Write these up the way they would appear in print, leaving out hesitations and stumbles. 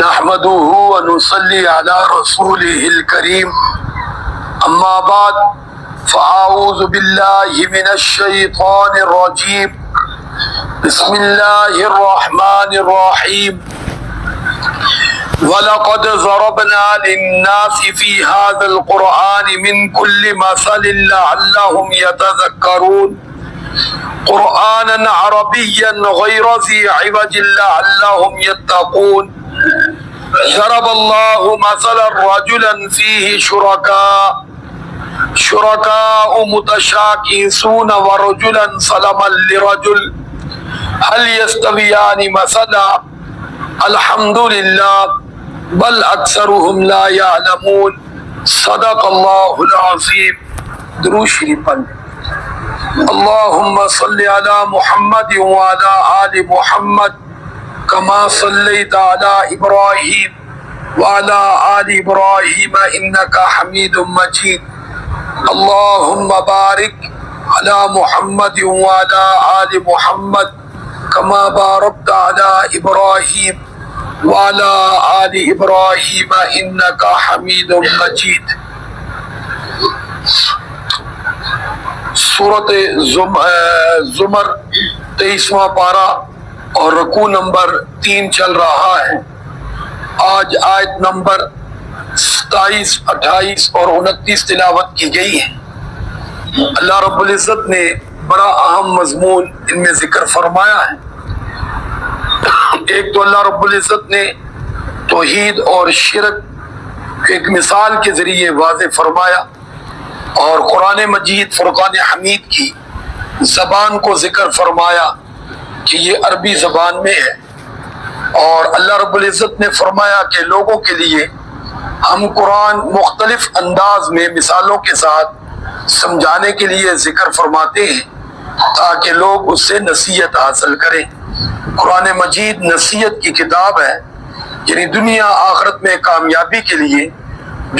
نحمده ونصلي على رسوله الكريم اما بعد فاعوذ بالله من الشيطان الرجيم بسم الله الرحمن الرحيم وَلَقَدْ ضَرَبْنَا لِلنَّاسِ فِي هَذَا الْقُرْآنِ مِنْ كُلِّ مَثَلٍ لَعَلَّهُمْ يَتَذَكَّرُونَ قُرْآنًا عَرَبِيًّا غَيْرَ ذِي عِوَجٍ لَعَلَّهُمْ يَتَّقُونَ ضرب الله مثلا رجلا فيه شركاء متشاكسون ورجلا سلما لرجل هل يستويان مثلا الحمد لله بل اکثرهم لا يعلمون صدق اللہ العظیم. درود شریف پڑھیں. اللهم صل على محمد وعلى آل محمد كما صليت على إبراهيم وعلى آل إبراهيم إنك حميد مجيد. اللهم بارك على محمد وعلى آل محمد كما باركت على إبراهيم وعلى آل إبراهيم إنك حميد مجيد. سورۃ زمر 23واں پارہ اور رکوع نمبر 3 چل رہا ہے. آج آیت نمبر 27، 28 اور 29 تلاوت کی گئی ہے. اللہ رب العزت نے بڑا اہم مضمون ان میں ذکر فرمایا ہے. ایک تو اللہ رب العزت نے توحید اور شرک ایک مثال کے ذریعے واضح فرمایا، اور قرآن مجید فرقان حمید کی زبان کو ذکر فرمایا کہ یہ عربی زبان میں ہے. اور اللہ رب العزت نے فرمایا کہ لوگوں کے لیے ہم قرآن مختلف انداز میں مثالوں کے ساتھ سمجھانے کے لیے ذکر فرماتے ہیں تاکہ لوگ اس سے نصیحت حاصل کریں. قرآن مجید نصیحت کی کتاب ہے، یعنی دنیا آخرت میں کامیابی کے لیے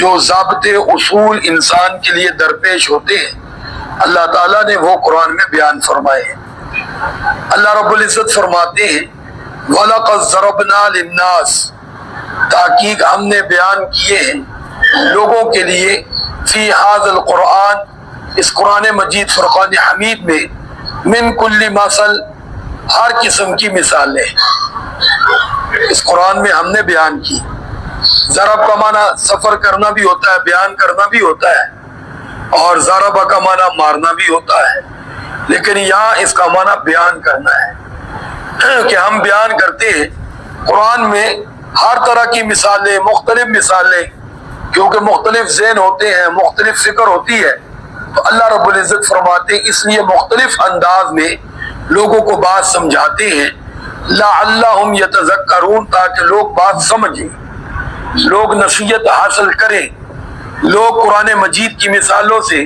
جو ضابطے اصول انسان کے لیے درپیش ہوتے ہیں اللہ تعالیٰ نے وہ قرآن میں بیان فرمائے ہیں. اللہ رب العزت فرماتے ہیں وَلَقَدْ ضَرَبْنَا لِلنَّاسِ، تحقیق ہم نے بیان کیے ہیں لوگوں کے لیے فی هذا القرآن، اس قرآن مجید فرقان حمید میں من کل مثل، ہر قسم کی مثالیں اس قرآن میں ہم نے بیان کی. ضرب کا معنی سفر کرنا بھی ہوتا ہے، بیان کرنا بھی ہوتا ہے، اور ضربہ کا معنی مارنا بھی ہوتا ہے، لیکن یہاں اس کا معنی بیان کرنا ہے کہ ہم بیان کرتے ہیں قرآن میں ہر طرح کی مثالیں، مختلف مثالیں، کیونکہ مختلف ذہن ہوتے ہیں، مختلف فکر ہوتی ہے، تو اللہ رب العزت فرماتے ہیں اس لیے مختلف انداز میں لوگوں کو بات سمجھاتے ہیں لعلہم یتذکرون، تاکہ لوگ بات سمجھیں، لوگ نصیحت حاصل کریں، لوگ قرآن مجید کی مثالوں سے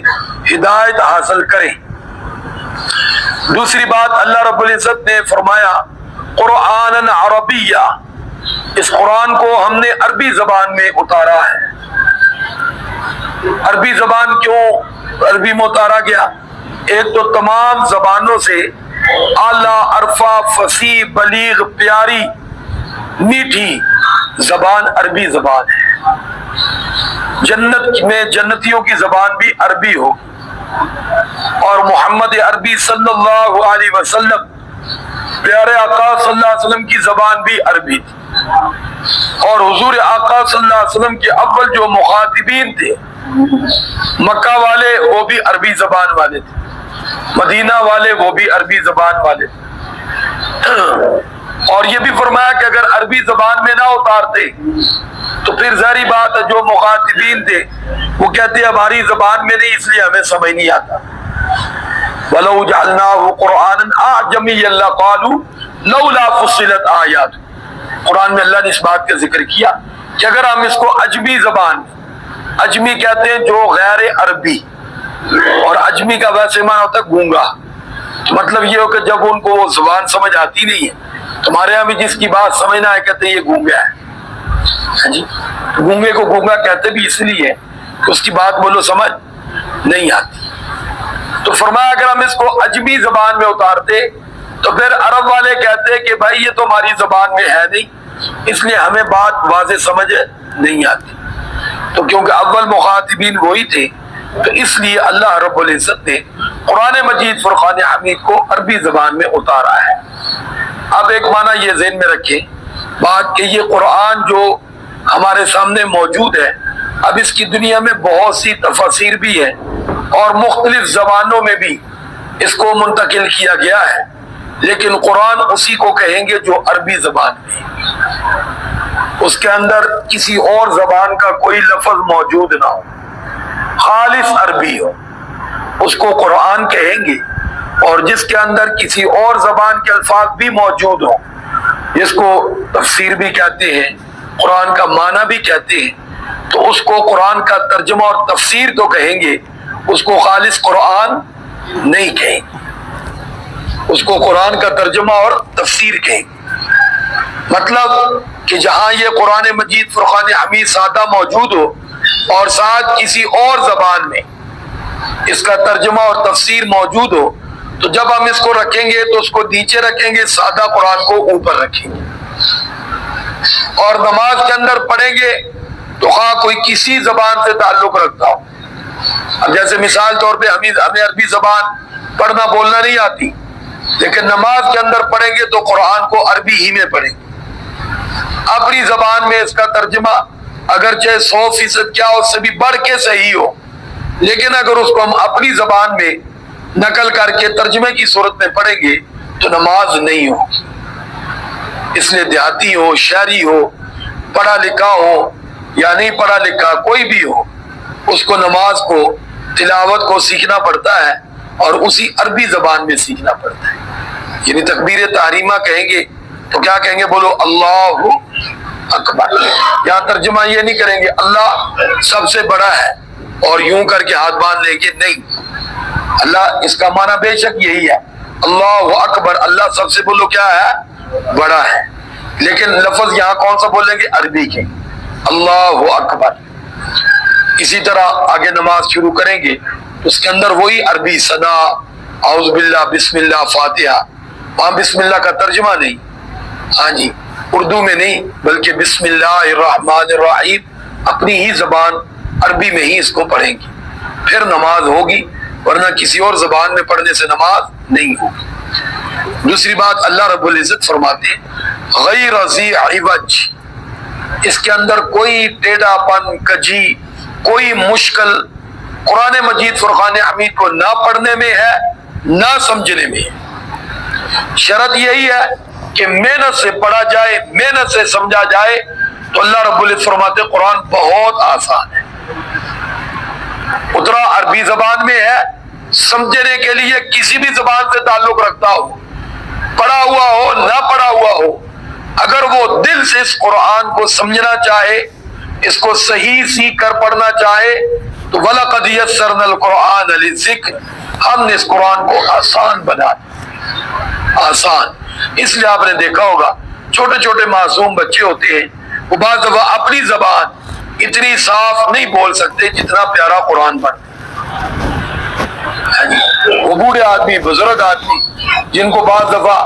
ہدایت حاصل کریں. دوسری بات اللہ رب العزت نے فرمایا قرآنًا عربیہ، اس قرآن کو ہم نے عربی زبان میں اتارا ہے. عربی زبان کیوں عربی میں اتارا گیا؟ ایک تو تمام زبانوں سے اعلیٰ، عرفہ، فصیح، بلیغ، پیاری، میٹھی زبان عربی زبان ہے. جنت میں جنتیوں کی زبان بھی عربی ہوگی، اور محمد عربی صلی اللہ علیہ وسلم پیارے آقا صلی اللہ علیہ وسلم کی زبان بھی عربی تھی، اور حضور آقا صلی اللہ علیہ وسلم کے اول جو مخاطبین تھے مکہ والے وہ بھی عربی زبان والے تھے، مدینہ والے وہ بھی عربی زبان والے تھے. اور یہ بھی فرمایا کہ اگر عربی زبان میں نہ اتارتے تو پھر ظاہری بات ہے جو مخاطبین تھے وہ کہتے ہیں ہماری زبان میں نہیں، اس لیے ہمیں سمجھ نہیں آتا. وَلَوْ جَعَلْنَاهُ قُرْآنًا أَعْجَمِيًّا لَقَالُوا لَوْلَا فُصِّلَتْ آيَاتُهُ. قرآن میں اللہ نے اس بات کا ذکر کیا کہ اگر ہم اس کو عجمی زبان، عجمی کہتے ہیں جو غیر عربی، اور عجمی کا ویسے معنی ہوتا ہے گونگا، تو مطلب یہ ہو کہ جب ان کو وہ زبان سمجھ آتی نہیں ہے، تمہارے یہاں بھی جس کی بات سمجھنا ہے کہتے ہیں یہ گونگا ہے. جی گونگے کو گونگا کہتے بھی اس لیے کہ اس کی بات بولو سمجھ نہیں آتی. تو فرمایا اگر ہم اس کو عجمی زبان میں اتارتے تو پھر عرب والے کہتے کہ بھائی یہ تو ہماری زبان میں ہے نہیں، اس لیے ہمیں بات واضح سمجھ نہیں آتی. تو کیونکہ اول مخاطبین وہی تھے تو اس لیے اللہ رب العزت نے قرآن مجید فرقان حمید کو عربی زبان میں اتارا ہے. اب ایک معنی یہ ذہن میں رکھیں بات کہ یہ قرآن جو ہمارے سامنے موجود ہے اب اس کی دنیا میں بہت سی تفاسیر بھی ہیں اور مختلف زبانوں میں بھی اس کو منتقل کیا گیا ہے، لیکن قرآن اسی کو کہیں گے جو عربی زبان میں اس کے اندر کسی اور زبان کا کوئی لفظ موجود نہ ہو، خالص عربی ہو، اس کو قرآن کہیں گے. اور جس کے اندر کسی اور زبان کے الفاظ بھی موجود ہوں، جس کو تفسیر بھی کہتے ہیں، قرآن کا معنی بھی کہتے ہیں، تو اس کو قرآن کا ترجمہ اور تفسیر تو کہیں گے، اس کو خالص قرآن نہیں کہیں گے، اس کو قرآن کا ترجمہ اور تفسیر کہیں گے. مطلب کہ جہاں یہ قرآن مجید فرقان حمید سادہ موجود ہو اور ساتھ کسی اور زبان میں اس کا ترجمہ اور تفسیر موجود ہو تو جب ہم اس کو رکھیں گے تو اس کو نیچے رکھیں گے، سادہ قرآن کو اوپر رکھیں گے. اور نماز کے اندر پڑھیں گے تو خواہ کوئی کسی زبان سے تعلق رکھتا ہو. اب جیسے مثال طور پہ ہمیں عربی زبان پڑھنا بولنا نہیں آتی، لیکن نماز کے اندر پڑھیں گے تو قرآن کو عربی ہی میں پڑھیں گے. اپنی زبان میں اس کا ترجمہ اگرچہ 100% کیا اس سے بھی بڑھ کے صحیح ہو، لیکن اگر اس کو ہم اپنی زبان میں نقل کر کے ترجمے کی صورت میں پڑھیں گے تو نماز نہیں ہوگی. اس لیے دیہاتی ہو، شہری ہو، پڑھا لکھا ہو یا نہیں پڑھا لکھا، کوئی بھی ہو، اس کو نماز کو تلاوت کو سیکھنا پڑتا ہے اور اسی عربی زبان میں سیکھنا پڑتا ہے. یعنی تکبیر تحریمہ کہیں گے تو کیا کہیں گے؟ بولو اللہ اکبر. یہاں ترجمہ یہ نہیں کریں گے اللہ سب سے بڑا ہے اور یوں کر کے ہاتھ باندھ لیں گے، نہیں. اللہ اس کا معنی بے شک یہی ہے، اللہ اکبر، اللہ سب سے بولو کیا ہے؟ بڑا ہے. لیکن لفظ یہاں کون سا بولیں گے؟ عربی کے، اللہ اکبر. اسی طرح آگے نماز شروع کریں گے تو اس کے اندر وہی عربی ثنا، اعوذ باللہ، بسم اللہ، فاتحہ. وہاں بسم اللہ کا ترجمہ نہیں، ہاں جی اردو میں نہیں بلکہ بسم اللہ الرحمن الرحیم اپنی ہی زبان عربی میں ہی اس کو پڑھیں گے، پھر نماز ہوگی، ورنہ کسی اور زبان میں پڑھنے سے نماز نہیں ہوگی. دوسری بات اللہ رب العزت فرماتے ہیں غیر ذی عوج، اس کے اندر کوئی ٹیڑھا پن، کجی، کوئی مشکل قرآن مجید فرقان حمید کو نہ پڑھنے میں ہے نہ سمجھنے میں ہے. شرط یہی ہے کہ محنت سے پڑھا جائے، محنت سے سمجھا جائے. تو اللہ رب العزت فرماتے ہیں قرآن بہت آسان ہے، اترا عربی زبان میں ہے، سمجھنے کے لیے کسی بھی زبان سے تعلق رکھتا ہو، پڑھا ہوا ہو نہ پڑھا ہوا ہو، اگر وہ دل سے اس قرآن کو سمجھنا چاہے، اس کو صحیح سیکھ کر پڑھنا چاہے تو وَلَقَدْ يَسَّرْنَا الْقُرْآنَ لِلذِّكْرِ، ہم نے اس قرآن کو آسان بنا دیا. آسان اس لیے آپ نے دیکھا ہوگا چھوٹے چھوٹے معصوم بچے ہوتے ہیں، وہ بعض دفعہ اپنی زبان اتنی صاف نہیں بول سکتے جتنا پیارا قرآن پڑھتے. وہ بوڑھے آدمی، بزرگ آدمی جن کو بعض دفعہ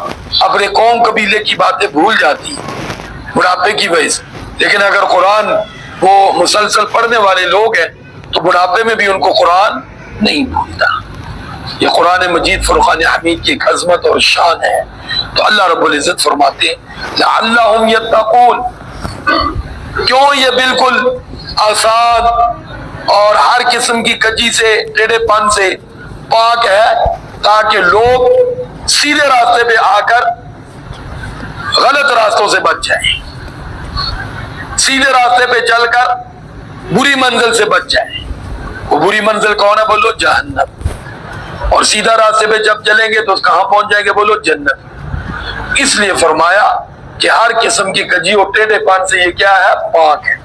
اپنے قوم قبیلے کی باتیں بھول جاتی بڑھاپے کی وجہ سے، لیکن اگر قرآن وہ مسلسل پڑھنے والے لوگ ہیں تو بڑھاپے میں بھی ان کو قرآن نہیں بھولتا. یہ قرآن مجید فرقان حمید کی ایک عظمت اور شان ہے. تو اللہ رب العزت فرماتے ہیں لعلہم یتقون، کیوں یہ بالکل آسان اور ہر قسم کی کجی سے، ٹیڑھے پن سے پاک ہے، تاکہ لوگ سیدھے راستے پہ آ کر غلط راستوں سے بچ جائیں، سیدھے راستے پہ چل کر بری منزل سے بچ جائیں. وہ بری منزل کون ہے؟ بولو جہنم. اور سیدھا راستے پہ جب چلیں گے تو کہاں پہنچ جائیں گے؟ بولو جنت. اس لیے فرمایا کہ ہر قسم کی کجی اور ٹیڑھے پن سے یہ کیا ہے؟ پاک ہے.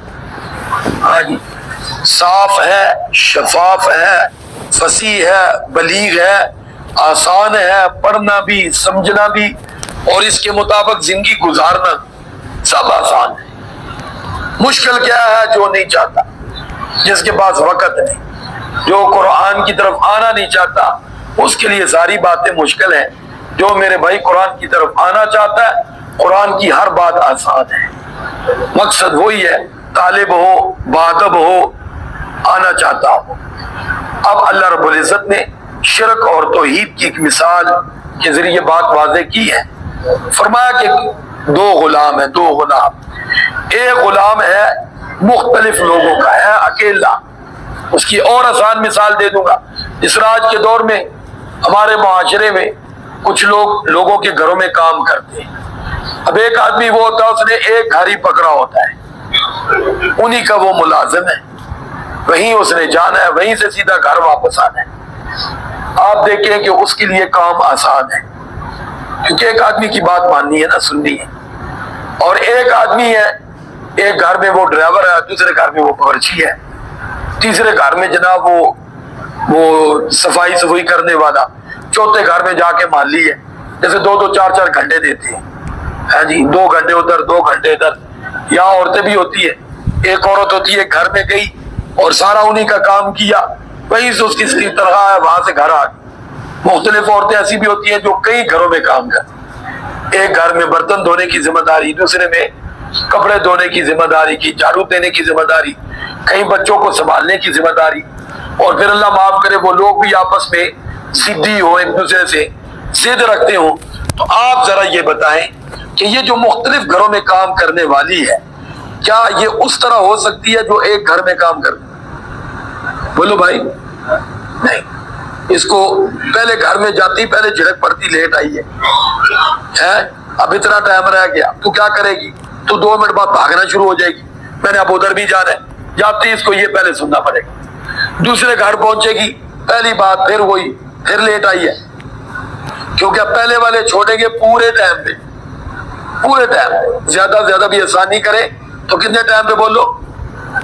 ہاں جی صاف ہے، شفاف ہے، فصیح ہے، بلیغ ہے، آسان ہے، پڑھنا بھی سمجھنا بھی اور اس کے مطابق زندگی گزارنا سب آسان ہے. مشکل کیا ہے؟ جو نہیں چاہتا، جس کے پاس وقت نہیں، جو قرآن کی طرف آنا نہیں چاہتا، اس کے لیے ساری باتیں مشکل ہیں. جو میرے بھائی قرآن کی طرف آنا چاہتا ہے، قرآن کی ہر بات آسان ہے. مقصد وہی ہے، طالب ہو، بادب ہو، آنا چاہتا ہو۔ اب اللہ رب العزت نے شرک اور توحید کی ایک مثال کے ذریعے بات واضح کی ہے۔ فرمایا کہ دو غلام ہیں، دو غلام، ایک غلام ہے مختلف لوگوں کا ہے، اکیلا۔ اس کی اور آسان مثال دے دوں گا، اس آج کے دور میں ہمارے معاشرے میں کچھ لوگوں کے گھروں میں کام کرتے ہیں۔ اب ایک آدمی وہ ہوتا ہے، اس نے ایک گھر ہی پکڑا ہوتا ہے، انہی کا وہ ملازم ہے، وہیں اس نے جانا ہے، وہیں سے سیدھا گھر واپس آنا ہے۔ آپ دیکھیں کہ اس کے لیے کام آسان ہے، کیونکہ ایک آدمی کی بات ماننی ہے نا، سننی ہے۔ اور ایک آدمی ہے، ایک گھر میں وہ ڈرائیور ہے، دوسرے گھر میں وہ باورچی ہے، تیسرے گھر میں جناب وہ صفائی کرنے والا، چوتھے گھر میں جا کے مالی ہے۔ جیسے دو دو چار چار گھنٹے دیتے ہیں، ہاں جی، 2 گھنٹے ادھر 2 گھنٹے ادھر۔ یہاں عورتیں بھی ہوتی ہے، ایک عورت ہوتی ہے گھر میں گئی اور سارا انہی کا کام کیا، وہیں سے اس کی تنخواہ ہے، وہاں سے گھر آ گئی۔ مختلف عورتیں ایسی بھی ہوتی ہیں جو کئی گھروں میں کام کرتی، ایک گھر میں برتن دھونے کی ذمہ داری، دوسرے میں کپڑے دھونے کی ذمہ داری کی، جھاڑو دینے کی ذمہ داری، کئی بچوں کو سنبھالنے کی ذمہ داری۔ اور پھر اللہ معاف کرے وہ لوگ بھی آپس میں ضدی ہو، ایک دوسرے سے ضد رکھتے ہوں۔ تو آپ ذرا یہ بتائیں کہ یہ جو مختلف گھروں میں کام کرنے والی ہے، کیا یہ اس طرح ہو سکتی ہے جو ایک گھر میں کام کرتی؟ بولو بھائی، نہیں۔ اس کو پہلے گھر میں جاتی، پہلے جھڑک پڑتی، لیٹ آئی ہے، اب اتنا ٹائم رہ گیا، تو کیا کرے گی؟ تو 2 منٹ بعد بھاگنا شروع ہو جائے گی، میں نے اب ادھر بھی جانا ہے، جاتی اس کو یہ پہلے سننا پڑے گا۔ دوسرے گھر پہنچے گی، پہلی بات پھر وہی، پھر لیٹ آئی ہے، کیونکہ اب پہلے والے چھوڑیں گے پورے ٹائم پہ، پورے ٹائم، زیادہ سے زیادہ بھی آسانی کرے تو کتنے ٹائم پہ بولو؟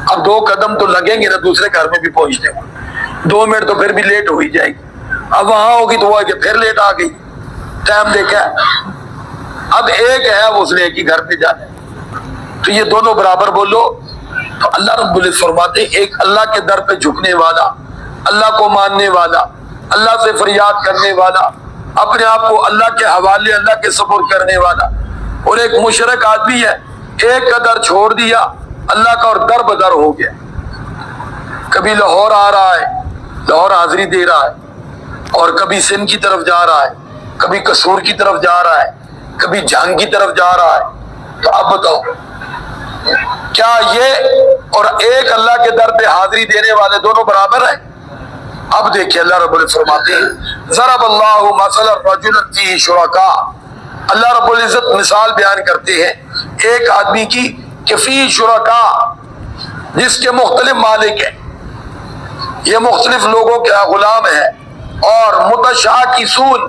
اب 2 قدم تو لگیں گے نا دوسرے گھر میں بھی پہنچنے میں، 2 منٹ تو پھر بھی لیٹ ہو ہی جائے گی۔ اب وہاں ہوگی تو وہ ہے کہ پھر لیٹ آ گئی، ٹائم دیکھا۔ اب ایک ہے، اس نے ایک ہی گھر پہ جانا ہے، تو یہ دونوں برابر بولو۔ تو اللہ رب العزت فرماتے ایک اللہ کے در پہ جھکنے والا، اللہ کو ماننے والا، اللہ سے فریاد کرنے والا، اپنے آپ کو اللہ کے حوالے، اللہ کے سپرد کرنے والا، اور ایک مشرک آدمی ہے، ایک کا در چھوڑ دیا اللہ کا اور در بدر ہو گیا۔ کبھی لاہور آ رہا ہے، لاہور حاضری دے رہا ہے، اور کبھی سندھ کی طرف جا رہا ہے، کبھی قصور کی طرف جا رہا ہے، کبھی جھنگ کی طرف جا رہا ہے۔ تو اب بتاؤ کیا یہ اور ایک اللہ کے در پہ حاضری دینے والے دونوں برابر ہیں؟ اب دیکھیں اللہ رب العزت فرماتے ہیں ضرب اللہ مثلا رجلا فیہ شرکاء، اللہ رب العزت مثال بیان کرتے ہیں ایک آدمی کی کہ فیہ شرکاء، جس کے مختلف مالک ہیں، یہ مختلف لوگوں کے غلام ہیں، اور متشاکسون،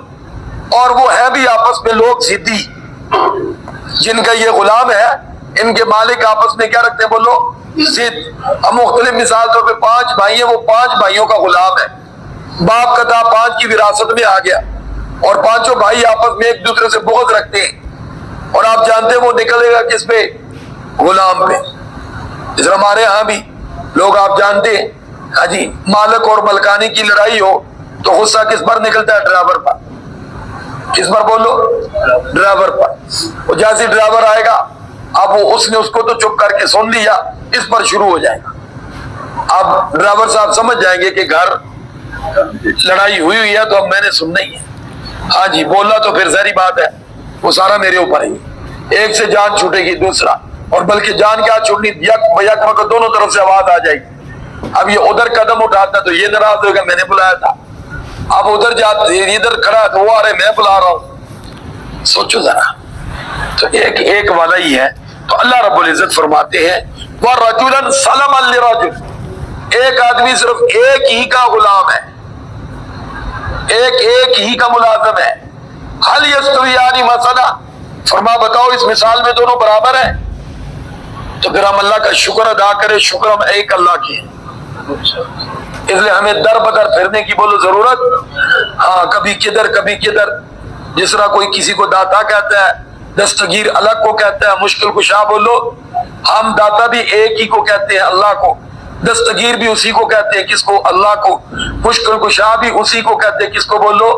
اور وہ ہے بھی آپس میں لوگ ضدی، جن کا یہ غلام ہے ان کے مالک آپس میں کیا رکھتے ہیں بولو؟ ضد۔ اب مختلف مثال طور پہ 5 بھائی ہیں، وہ 5 بھائیوں کا غلام ہے، باپ کا تھا 5 کی وراثت میں آ گیا، اور 5 بھائی آپس میں ایک دوسرے سے بغض رکھتے ہیں، اور آپ جانتے ہیں وہ نکلے گا کس پہ؟ غلام پہ۔ اس طرح ہمارے ہاں بھی لوگ آپ جانتے ہیں، ہاں جی، مالک اور ملکانی کی لڑائی ہو تو غصہ کس پر نکلتا ہے؟ ڈرائیور پر۔ کس پر بولو؟ ڈرائیور پر۔ وہ جیسے ڈرائیور آئے گا، اب وہ اس نے اس کو تو چپ کر کے سن لیا، اس پر شروع ہو جائے گا۔ اب ڈرائیور صاحب سمجھ جائیں گے کہ گھر لڑائی ہوئی ہے تو اب میں نے سننا ہی ہے، ہاں جی، بولنا تو پھر ظاہری بات ہے وہ سارا میرے اوپر ہی، ایک سے جان چھوٹے گی دوسرا، اور بلکہ جان کیا چھوٹنی، یک وقت دونوں طرف سے آواز آ جائے گی۔ اب یہ ادھر قدم اٹھاتا تو یہ ناراض ہوگا میں نے بلایا تھا، اب ادھر جاتے ادھر کھڑا تو وہ ارے میں بلا رہا ہوں۔ سوچو ذرا، تو ایک والا ہی ہے۔ تو اللہ رب العزت فرماتے ہیں وَرَجُلًا سَلَمًا لِرَجُلٍ، ایک آدمی صرف ایک ہی کا غلام ہے، ایک ہی کا ملازم ہے۔ هَلْ يَسْتَوِيَانِ مَثَلًا، فرما بتاؤ اس مثال میں دونوں برابر ہیں؟ تو پھر ہم اللہ کا شکر ادا کریں، شکر ہم ایک اللہ کی ہیں، اس لیے ہمیں در بدر پھرنے کی بولو ضرورت، ہاں، کبھی کدھر کبھی کدھر۔ جس طرح کوئی کسی کو داتا کہتا ہے، دستگیر الگ کو کہتا ہے، مشکل کشا بولو، ہم داتا بھی ایک ہی کو کہتے ہیں، اللہ کو، دستگیر بھی اسی کو کہتے ہیں، کس کو؟ اللہ کو، مشکل کشا بھی اسی کو کہتے ہیں، کس کو بولو؟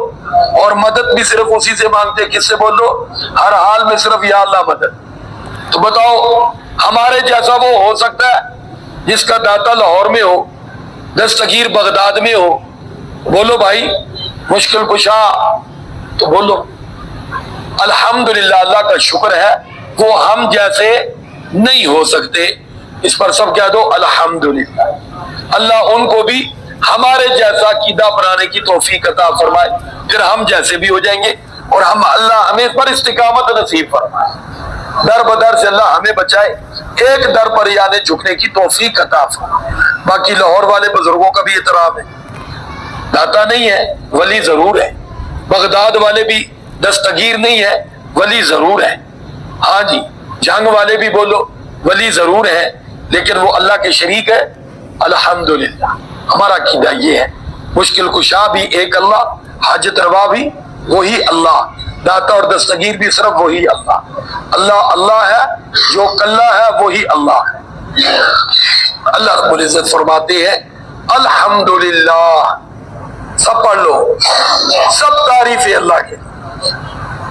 اور مدد بھی صرف اسی سے مانگتے ہیں، کس سے بولو؟ ہر حال میں صرف یا اللہ مدد۔ تو بتاؤ ہمارے جیسا وہ ہو سکتا ہے جس کا داتا لاہور میں ہو، دستگیر بغداد میں ہو؟ بولو بھائی، مشکل کشا تو بولو۔ الحمدللہ، اللہ کا شکر ہے وہ ہم جیسے نہیں ہو سکتے، اس پر سب کہہ دو الحمدللہ۔ اللہ ان کو بھی ہمارے جیسا عقیدہ بنانے کی توفیق عطا فرمائے، پھر ہم جیسے بھی ہو جائیں گے، اور اللہ ہمیں پر استقامت نصیب فرمائے، در بدر سے اللہ ہمیں بچائے، ایک در پر یعنی جھکنے کی توفیق عطا فرمائے۔ باقی لاہور والے بزرگوں کا بھی احترام ہے، داتا نہیں ہے ولی ضرور ہے، بغداد والے بھی دستگیر نہیں ہے ولی ضرور ہے، ہاں جی جنگ والے بھی بولو ولی ضرور ہے، لیکن وہ اللہ کے شریک ہے۔ الحمدللہ ہمارا عقیدہ یہ ہے، مشکل کشا بھی ایک اللہ، حاجت روا بھی وہی اللہ، داتا اور دستگیر بھی صرف وہی اللہ۔ اللہ اللہ ہے، جو کلہ ہے وہی اللہ ہے۔ اللہ رب العزت فرماتے ہیں الحمدللہ، سب پڑھ لو، سب تعریف اللہ کے لیے،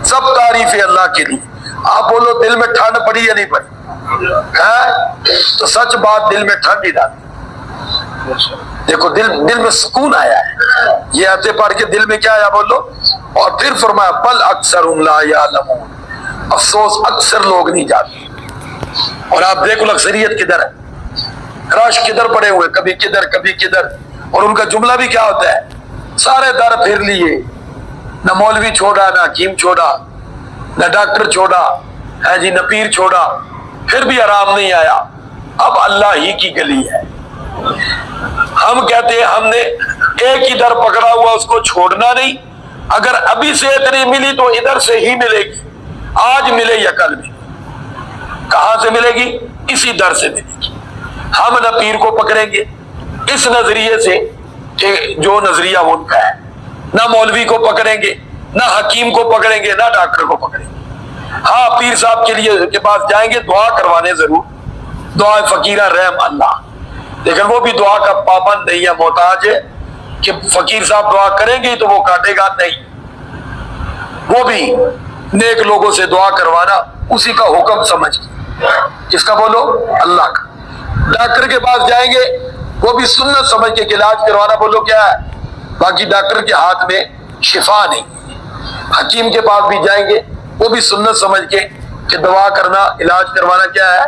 سب تعریف اللہ کے لیے۔ آپ بولو دل میں ٹھنڈ پڑی یا نہیں پڑی ہے؟ تو سچ بات، دل میں ٹھنڈ ہی ڈالتی۔ دیکھو دل میں سکون آیا ہے، یہ آتے پڑھ کے دل میں کیا آیا بولو؟ اور پھر فرمایا بل اکثرهم لا یعلمون، افسوس اکثر لوگ نہیں جانتے۔ اور آپ دیکھو اکثریت کدھر ہے، رش کدھر پڑے ہوئے، کبھی کدھر کبھی کدھر، اور ان کا جملہ بھی کیا ہوتا ہے؟ سارے در پھر لیے، نہ مولوی چھوڑا، نہ حکیم چھوڑا، نہ ڈاکٹر چھوڑا ہے جی، نہ پیر چھوڑا، پھر بھی آرام نہیں آیا۔ اب اللہ ہی کی گلی ہے، ہم کہتے ہیں ہم نے ایک ہی در پکڑا ہوا، اس کو چھوڑنا نہیں، اگر ابھی سے اتنی ملی تو ادھر سے ہی ملے گی، آج ملے یا کل ملے۔ کہاں سے ملے گی؟ اسی در سے ملے گی۔ ہم نہ پیر کو پکڑیں گے اس نظریے سے کہ جو نظریہ ان کا ہے، نہ مولوی کو پکڑیں گے، نہ حکیم کو پکڑیں گے، نہ ڈاکٹر کو پکڑیں گے۔ ہاں پیر صاحب کے پاس جائیں گے، دعا کروانے ضرور، دعا فقیرہ رحم اللہ، لیکن وہ بھی دعا کا پابند نہیں ہے، محتاج ہے کہ فقیر صاحب دعا کریں گے تو وہ کاٹے گا نہیں، وہ بھی نیک لوگوں سے دعا کروانا اسی کا حکم سمجھ کے۔ کس کا بولو؟ اللہ کا۔ ڈاکٹر کے پاس جائیں گے وہ بھی سنت سمجھ کے علاج کروانا، بولو کیا ہے؟ باقی ڈاکٹر کے ہاتھ میں شفا نہیں۔ حکیم کے پاس بھی جائیں گے وہ بھی سنت سمجھ کے کہ دعا کرنا، علاج کروانا کیا ہے؟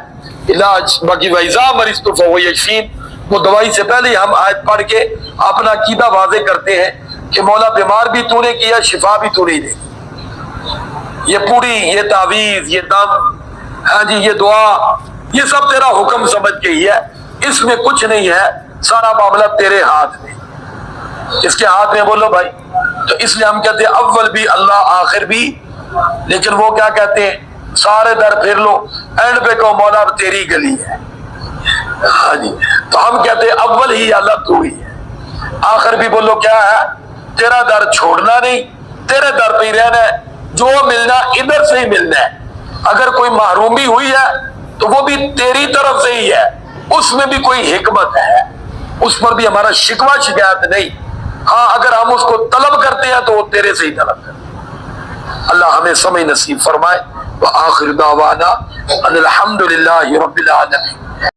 علاج۔ باقی وَإِذَا مَرِضْتُ فَهُوَ يَشْفِينِ، وہ دوائی سے پہلے ہم آیت پڑھ کے اپنا عقیدہ واضح کرتے ہیں کہ مولا بیمار بھی تو نے کیا، شفا بھی تو نے دی۔ یہ پوری، یہ تعویذ، یہ دم، ہاں جی یہ دعا، یہ سب تیرا حکم سمجھ کے ہی ہے، اس میں کچھ نہیں ہے، سارا معاملہ تیرے ہاتھ میں۔ کس کے ہاتھ میں بولو بھائی؟ تو اس لیے ہم کہتے ہیں اول بھی اللہ، آخر بھی، لیکن وہ کیا کہتے ہیں؟ سارے در پھر لو، اینڈ پہ کہو مولا اب تیری گلی ہے، ہاں جی۔ تو ہم کہتے ہیں اول ہی اللہ تو ہی ہے، آخر بھی بولو کیا ہے؟ تیرا در چھوڑنا نہیں، تیرے در پہ ہی رہنا ہے، جو ملنا ادھر سے ہی ملنا ہے۔ اگر کوئی محرومی ہوئی ہے تو وہ بھی تیری طرف سے ہی ہے، اس میں بھی کوئی حکمت ہے، اس پر بھی ہمارا شکوہ شکایت نہیں۔ ہاں اگر ہم اس کو طلب کرتے ہیں تو وہ تیرے سے ہی طلب کرتے ہیں۔ اللہ ہمیں سمجھ نصیب فرمائے۔ وآخر دعوانا ان الحمد للہ رب العالمین۔